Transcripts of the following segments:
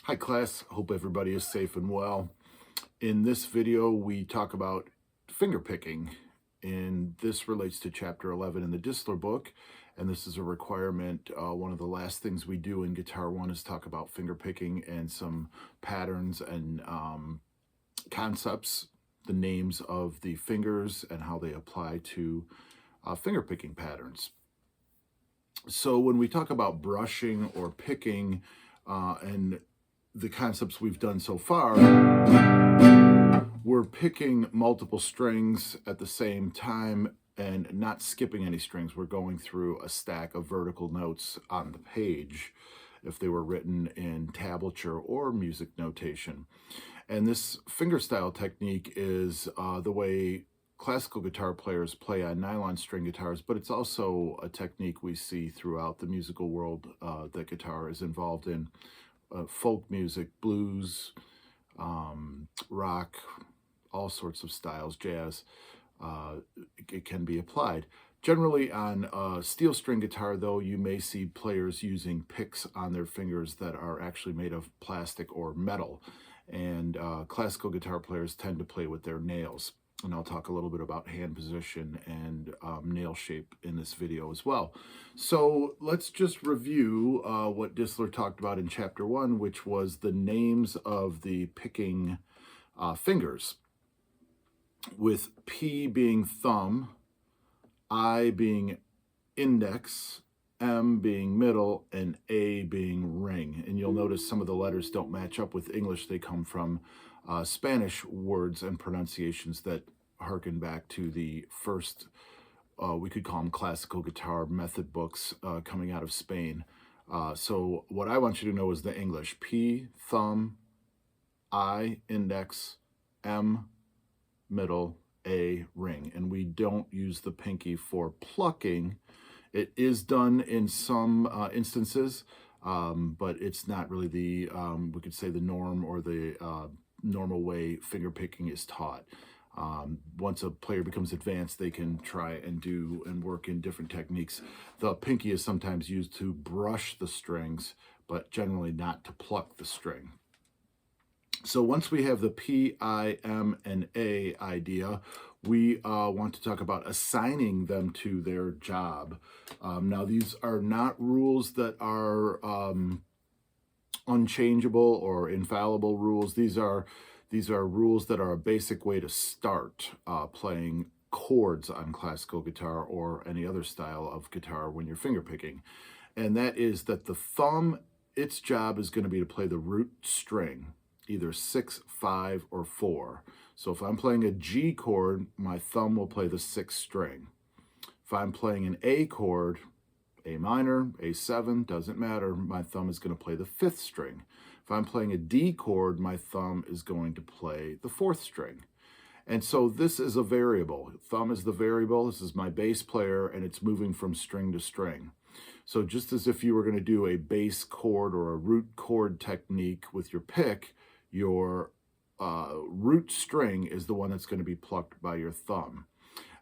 Hi class, hope everybody is safe and well. In this video, we talk about finger picking, and this relates to chapter 11 in the Disler book, and this is a requirement. One of the last things we do in Guitar 1 is talk about finger picking and some patterns and concepts, the names of the fingers and how they apply to finger picking patterns. So when we talk about brushing or picking and the concepts we've done so far, we're picking multiple strings at the same time and not skipping any strings. We're going through a stack of vertical notes on the page if they were written in tablature or music notation. And this fingerstyle technique is the way classical guitar players play on nylon string guitars, but it's also a technique we see throughout the musical world that guitar is involved in. Folk music, blues, rock, all sorts of styles, jazz, it can be applied. Generally on a steel string guitar, though, you may see players using picks on their fingers that are actually made of plastic or metal. And classical guitar players tend to play with their nails. And I'll talk a little bit about hand position and nail shape in this video as well. So let's just review what Disler talked about in chapter 1, which was the names of the picking fingers, with P being thumb, I being index, M being middle, and A being ring. And you'll notice some of the letters don't match up with English. They come from Spanish words and pronunciations that harken back to the first, we could call them classical guitar method books coming out of Spain. So what I want you to know is the English: P, thumb, I, index, M, middle, A, ring. And we don't use the pinky for plucking. It is done in some instances, but it's not really the, we could say, the norm or the normal way finger picking is taught. Once a player becomes advanced, they can try and do and work in different techniques. The pinky is sometimes used to brush the strings, but generally not to pluck the string. So once we have the P, I, M, and A idea, we want to talk about assigning them to their job. Now, these are not rules that are unchangeable or infallible rules. These are rules that are a basic way to start playing chords on classical guitar or any other style of guitar when you're finger picking. And that is that the thumb, its job is going to be to play the root string, either 6, 5, or 4. So if I'm playing a G chord, my thumb will play the 6th string. If I'm playing an A chord, A minor, A7, doesn't matter, my thumb is going to play the 5th string. If I'm playing a D chord, my thumb is going to play the 4th string. And so this is a variable. Thumb is the variable. This is my bass player, and it's moving from string to string. So just as if you were going to do a bass chord or a root chord technique with your pick, your root string is the one that's going to be plucked by your thumb.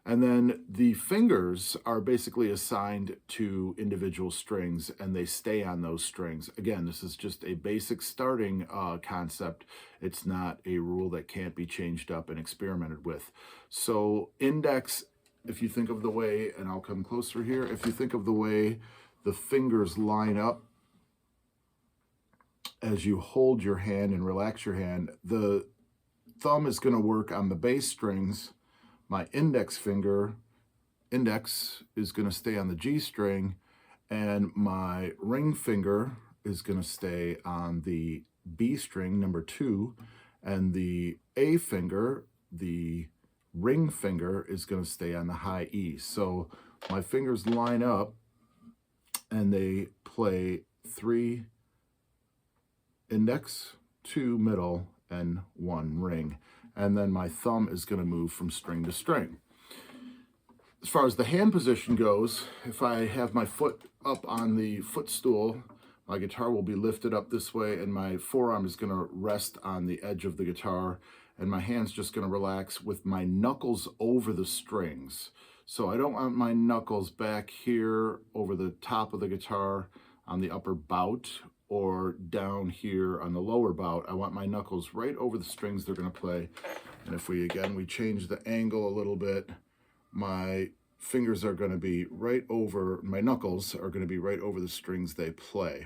And then the fingers are basically assigned to individual strings, and they stay on those strings. Again, this is just a basic starting concept. It's not a rule that can't be changed up and experimented with. So index, if you think of the way, and I'll come closer here, if you think of the way the fingers line up as you hold your hand and relax your hand, the thumb is going to work on the bass strings. My index finger, index, is going to stay on the G string, and my ring finger is going to stay on the B string, number 2, and the A finger, the ring finger, is going to stay on the high E. So my fingers line up, and they play 3 index, 2 middle, and 1 ring. And then my thumb is going to move from string to string. As far as the hand position goes, if I have my foot up on the footstool, my guitar will be lifted up this way, and my forearm is going to rest on the edge of the guitar, and my hand's just going to relax with my knuckles over the strings. So I don't want my knuckles back here over the top of the guitar on the upper bout or down here on the lower bout. I want my knuckles right over the strings they're going to play. And if we change the angle a little bit, my fingers are going to be right over, my knuckles are going to be right over the strings they play.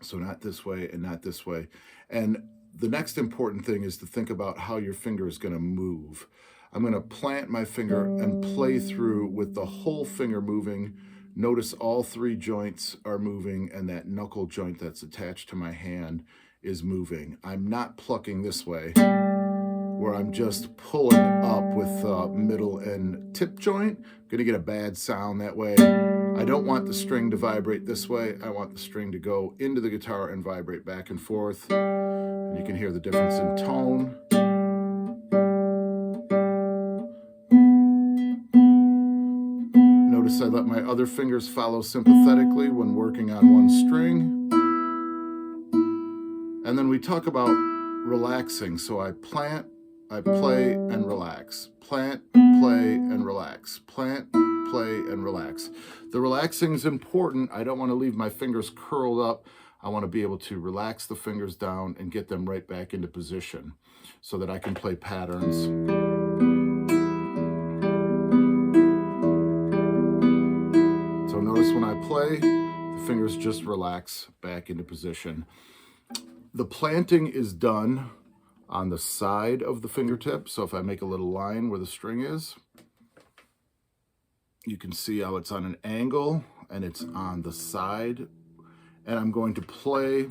So not this way and not this way. And the next important thing is to think about how your finger is going to move. I'm going to plant my finger and play through with the whole finger moving. Notice all three joints are moving, and that knuckle joint that's attached to my hand is moving. I'm not plucking this way, where I'm just pulling up with the middle and tip joint. I'm going to get a bad sound that way. I don't want the string to vibrate this way. I want the string to go into the guitar and vibrate back and forth. And you can hear the difference in tone. Notice I let my other fingers follow sympathetically when working on one string. And then we talk about relaxing. So I plant, I play, and relax. Plant, play, and relax. Plant, play, and relax. The relaxing is important. I don't want to leave my fingers curled up. I want to be able to relax the fingers down and get them right back into position so that I can play patterns. So notice when I play, the fingers just relax back into position. The planting is done on the side of the fingertip. So if I make a little line where the string is, you can see how it's on an angle and it's on the side. And I'm going to play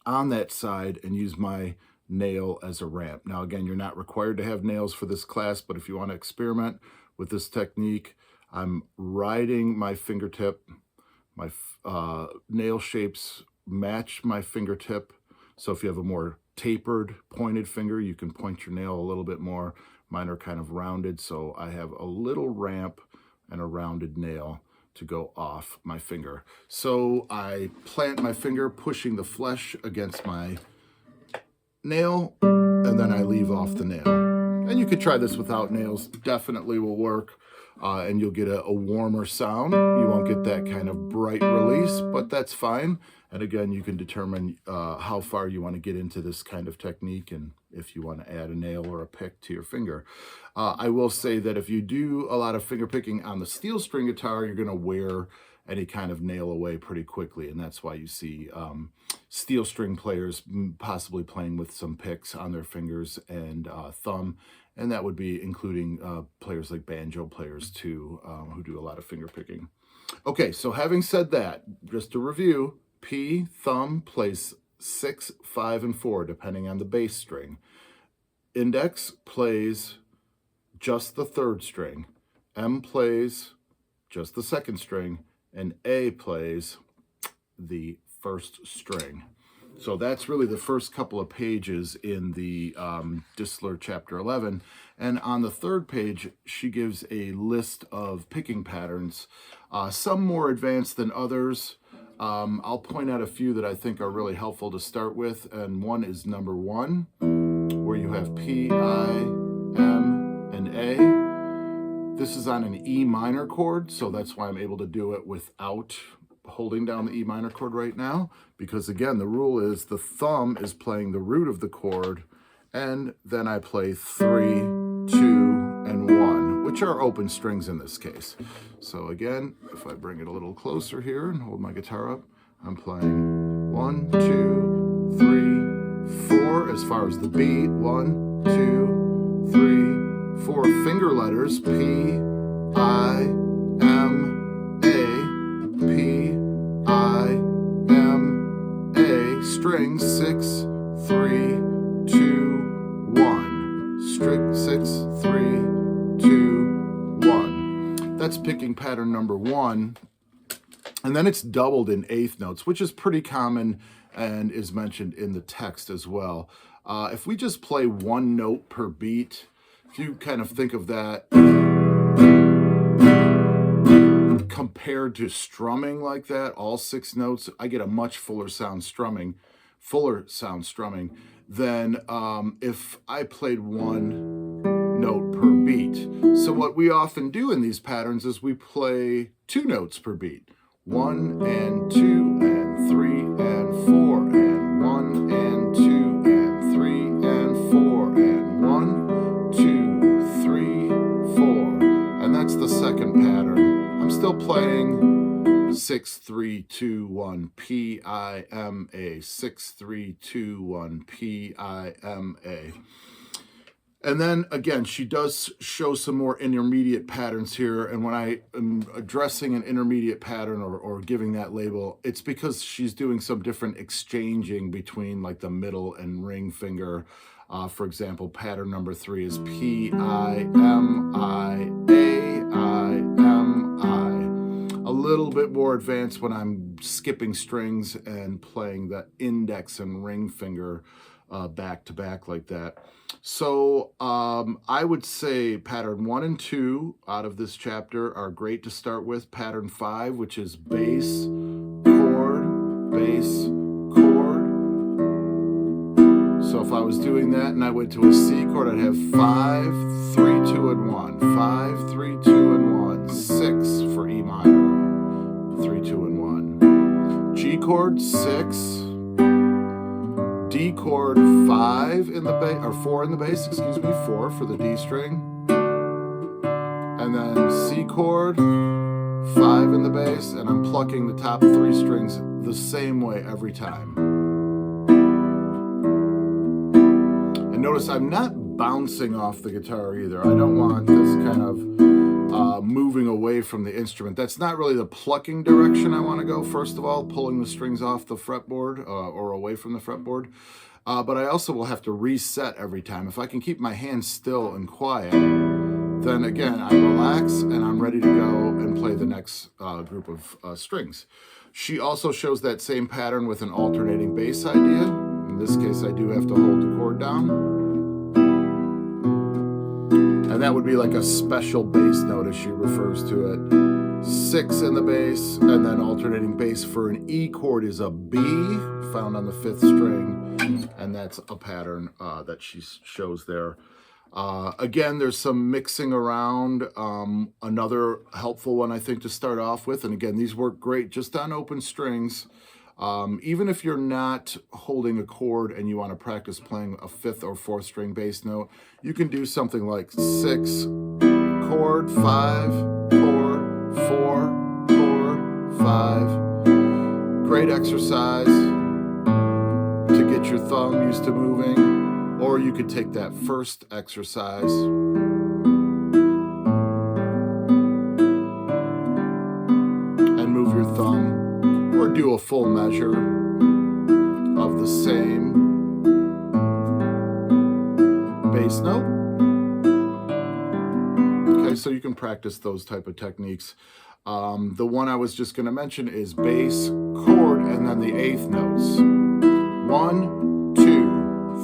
on that side and use my nail as a ramp. Now, again, you're not required to have nails for this class, but if you want to experiment with this technique, I'm riding my fingertip. My nail shapes match my fingertip. So if you have a more tapered, pointed finger, you can point your nail a little bit more. Mine are kind of rounded, so I have a little ramp and a rounded nail to go off my finger. So I plant my finger, pushing the flesh against my nail, and then I leave off the nail. And you could try this without nails, definitely will work. And you'll get a warmer sound. You won't get that kind of bright release, but that's fine. And again, you can determine how far you want to get into this kind of technique and if you want to add a nail or a pick to your finger. I will say that if you do a lot of finger picking on the steel string guitar, you're going to wear any kind of nail away pretty quickly. And that's why you see steel string players possibly playing with some picks on their fingers and thumb. And that would be including players like banjo players too, who do a lot of finger picking. Okay, so having said that, just to review, P, thumb, plays 6, 5, and 4, depending on the bass string. Index plays just the third string. M plays just the second string. And A plays the first string. So that's really the first couple of pages in the Disler Chapter 11. And on the third page, she gives a list of picking patterns, some more advanced than others. I'll point out a few that I think are really helpful to start with. And one is number 1, where you have P, I, M, and A. This is on an E minor chord, so that's why I'm able to do it without holding down the E minor chord right now, because again, the rule is the thumb is playing the root of the chord, and then I play 3, 2, and 1, which are open strings in this case. So again, if I bring it a little closer here and hold my guitar up, I'm playing 1, 2, 3, 4 as far as the beat. 1, 2, 3, 4 finger letters, P, I, M, A, P, I, M, A, strings, 6, 3, 2, 1. Strict 6, 3, 2, 1. That's picking pattern number 1. And then it's doubled in eighth notes, which is pretty common and is mentioned in the text as well. If we just play one note per beat, if you kind of think of that compared to strumming like that, all 6 notes, I get a much fuller sound strumming than if I played one note per beat. So what we often do in these patterns is we play 2 notes per beat. 1 and 2 3, 2, 1, P-I-M-A, 6, 3, 2, 1, P-I-M-A. And then again, she does show some more intermediate patterns here. And when I am addressing an intermediate pattern or giving that label, it's because she's doing some different exchanging between like the middle and ring finger. For example, pattern number 3 is P-I-M-I-A-I-M-I. A little bit more advanced when I'm skipping strings and playing the index and ring finger back to back like that. So I would say pattern 1 and 2 out of this chapter are great to start with. Pattern 5, which is bass, chord, bass, chord. So if I was doing that and I went to a C chord, I'd have 5, 3, 2, and 1. 5, 3, 2, and 1. 6 for E minor. 3, 2, and 1. G chord, 6. D chord, 5 in the bass, or 4 in the bass, excuse me, 4 for the D string. And then C chord, 5 in the bass, and I'm plucking the top 3 strings the same way every time. And notice I'm not bouncing off the guitar either. I don't want this kind of moving away from the instrument. That's not really the plucking direction I want to go, first of all, pulling the strings off the fretboard or away from the fretboard. But I also will have to reset every time. If I can keep my hands still and quiet, then again, I relax and I'm ready to go and play the next group of strings. She also shows that same pattern with an alternating bass idea. In this case, I do have to hold the chord down. And that would be like a special bass note as she refers to it. 6 in the bass, and then alternating bass for an E chord is a B, found on the 5th string, and that's a pattern that she shows there. Again, there's some mixing around. Another helpful one, I think, to start off with, and again, these work great just on open strings. Even if you're not holding a chord and you want to practice playing a 5th or 4th string bass note, you can do something like 6, chord, 5, chord, 4, chord, 5. Great exercise to get your thumb used to moving. Or you could take that first exercise and move your thumb, or do a full measure of the same bass note. Okay, so you can practice those type of techniques. The one I was just going to mention is bass, chord, and then the 8th notes. 1, 2,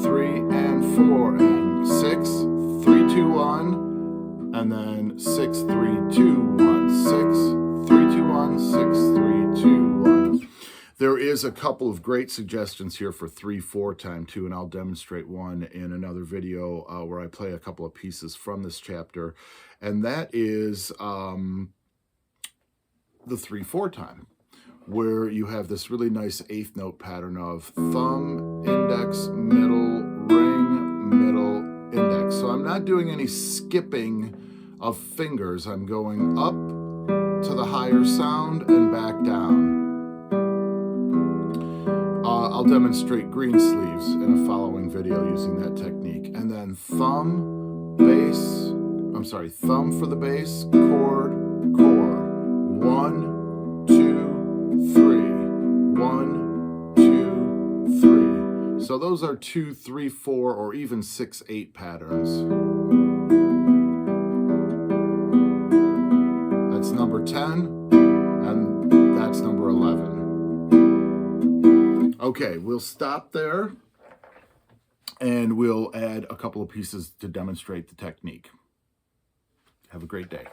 3, and 4, and 6, 3, 2, 1, and then 6, 3, 2, 1, 6, 3, 2, 1, 6, 3, 2, 1. There is a couple of great suggestions here for 3/4 time too, and I'll demonstrate one in another video where I play a couple of pieces from this chapter, and that is the 3/4 time, where you have this really nice 8th note pattern of thumb, index, middle, ring, middle, index. So I'm not doing any skipping of fingers. I'm going up to the higher sound and back down. I'll demonstrate green sleeves in a following video using that technique. And then thumb, bass, thumb for the bass, chord, chord. 1, 2, 3. 1, 2, 3. So those are 2, 3, 4, or even 6, 8 patterns. That's number 10, and that's number 11. Okay, we'll stop there, and we'll add a couple of pieces to demonstrate the technique. Have a great day.